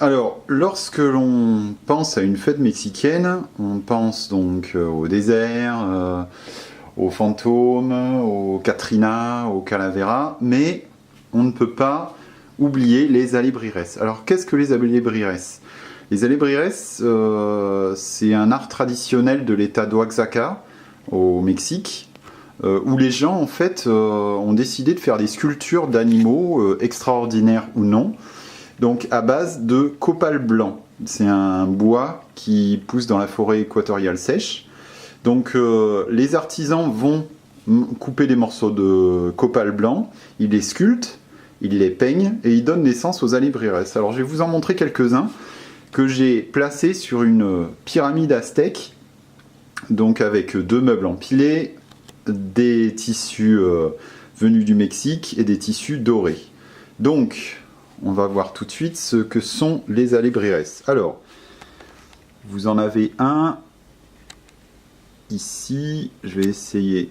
Alors, lorsque l'on pense à une fête mexicaine, on pense donc au désert, aux fantômes, aux Katrina, aux Calavera, mais on ne peut pas oublier les alebrires. Alors, qu'est-ce que les alebrires? Les alebrires, c'est un art traditionnel de l'état d'Oaxaca, au Mexique, où les gens, en fait, ont décidé de faire des sculptures d'animaux, extraordinaires ou non, donc à base de copal blanc. C'est un bois qui pousse dans la forêt équatoriale sèche. Donc les artisans vont couper des morceaux de copal blanc, ils les sculptent, ils les peignent et ils donnent naissance aux alebrires. Alors je vais vous en montrer quelques-uns que j'ai placés sur une pyramide aztèque, donc avec deux meubles empilés, des tissus venus du Mexique et des tissus dorés. Donc on va voir tout de suite ce que sont les alebrires. Alors, vous en avez un ici, je vais essayer.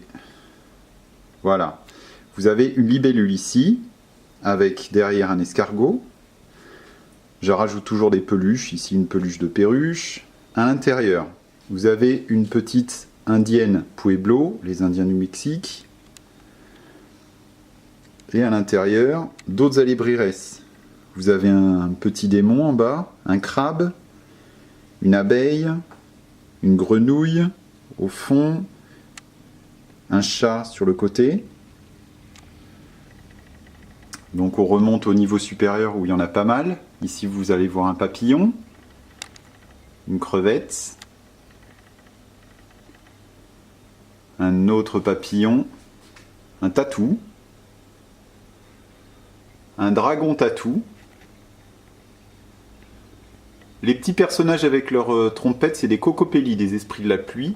Voilà. Vous avez une libellule ici, avec derrière un escargot. Je rajoute toujours des peluches, ici une peluche de perruche. À l'intérieur, vous avez une petite indienne Pueblo, les Indiens du Mexique. Et à l'intérieur, d'autres alebrires. Vous avez un petit démon en bas, un crabe, une abeille, une grenouille au fond, un chat sur le côté. Donc on remonte au niveau supérieur où il y en a pas mal. Ici vous allez voir un papillon, une crevette, un autre papillon, un tatou, un dragon tatou. Les petits personnages avec leurs trompettes, c'est des cocopelli, des esprits de la pluie.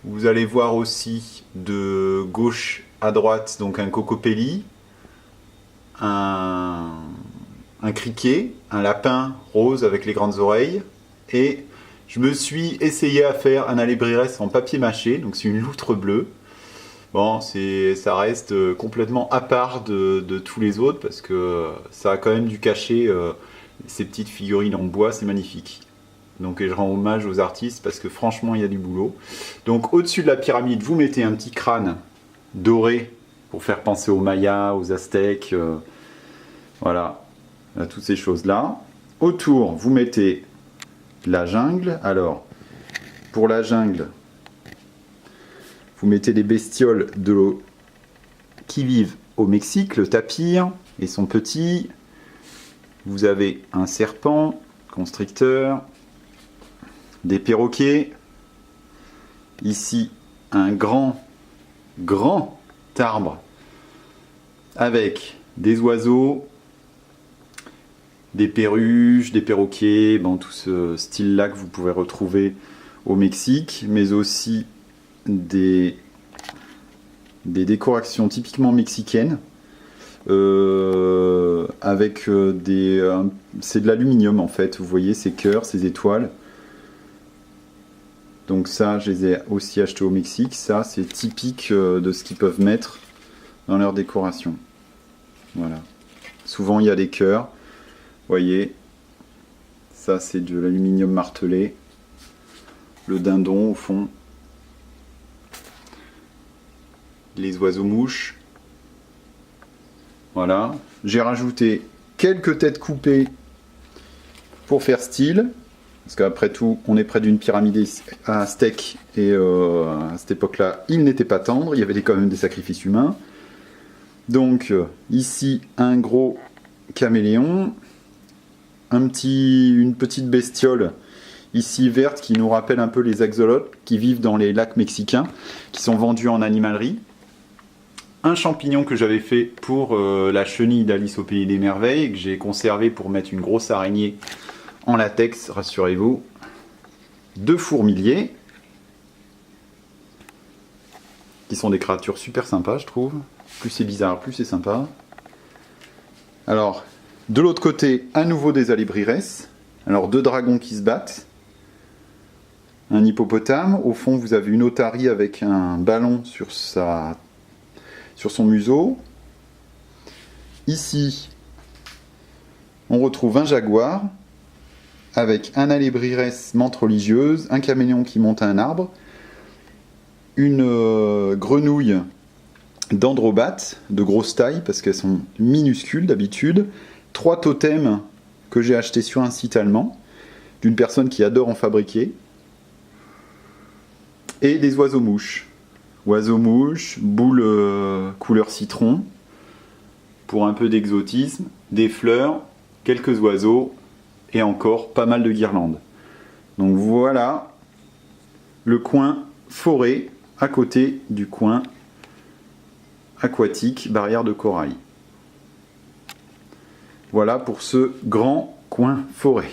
Vous allez voir aussi de gauche à droite donc un cocopelli, un criquet, un lapin rose avec les grandes oreilles. Et je me suis essayé à faire un alebrires en papier mâché, donc c'est une loutre bleue. Bon, ça reste complètement à part de tous les autres parce que ça a quand même du cachet, ces petites figurines en bois, c'est magnifique. Donc je rends hommage aux artistes parce que franchement il y a du boulot. Donc au-dessus de la pyramide, vous mettez un petit crâne doré pour faire penser aux Mayas, aux Aztèques, voilà, à toutes ces choses-là. Autour, vous mettez la jungle. Alors, pour la jungle, vous mettez des bestioles qui vivent au Mexique, le tapir et son petit. Vous avez un serpent constricteur, des perroquets. Ici, un grand arbre avec des oiseaux, des perruches, des perroquets, bon, tout ce style-là que vous pouvez retrouver au Mexique, mais aussi des décorations typiquement mexicaines avec c'est de l'aluminium en fait, vous voyez ces cœurs, ces étoiles. Donc ça, je les ai aussi achetés au Mexique. Ça, c'est typique de ce qu'ils peuvent mettre dans leur décoration. Voilà. Souvent, il y a des cœurs. Vous voyez, ça, c'est de l'aluminium martelé. Le dindon, au fond. Les oiseaux-mouches. Voilà. J'ai rajouté quelques têtes coupées pour faire style. Parce qu'après tout, on est près d'une pyramide aztèque et à cette époque-là, il n'était pas tendre, il y avait quand même des sacrifices humains. Donc ici, un gros caméléon, une petite bestiole ici verte qui nous rappelle un peu les axolotes qui vivent dans les lacs mexicains, qui sont vendus en animalerie. Un champignon que j'avais fait pour la chenille d'Alice au Pays des Merveilles, et que j'ai conservé pour mettre une grosse araignée en latex, rassurez-vous. Deux fourmiliers, qui sont des créatures super sympas, je trouve. Plus c'est bizarre, plus c'est sympa. Alors, de l'autre côté, à nouveau des alebrires. Alors, deux dragons qui se battent. Un hippopotame. Au fond, vous avez une otarie avec un ballon sur son museau. ici, on retrouve un jaguar avec un Alébrirès menthe religieuse, un caméléon qui monte à un arbre, une grenouille d'Androbates, de grosse taille, parce qu'elles sont minuscules d'habitude, 3 totems que j'ai achetés sur un site allemand, d'une personne qui adore en fabriquer, et des oiseaux-mouches. Oiseaux-mouches, boules couleur citron, pour un peu d'exotisme, des fleurs, quelques oiseaux, et encore pas mal de guirlandes. Donc voilà le coin forêt à côté du coin aquatique, barrière de corail. Voilà pour ce grand coin forêt.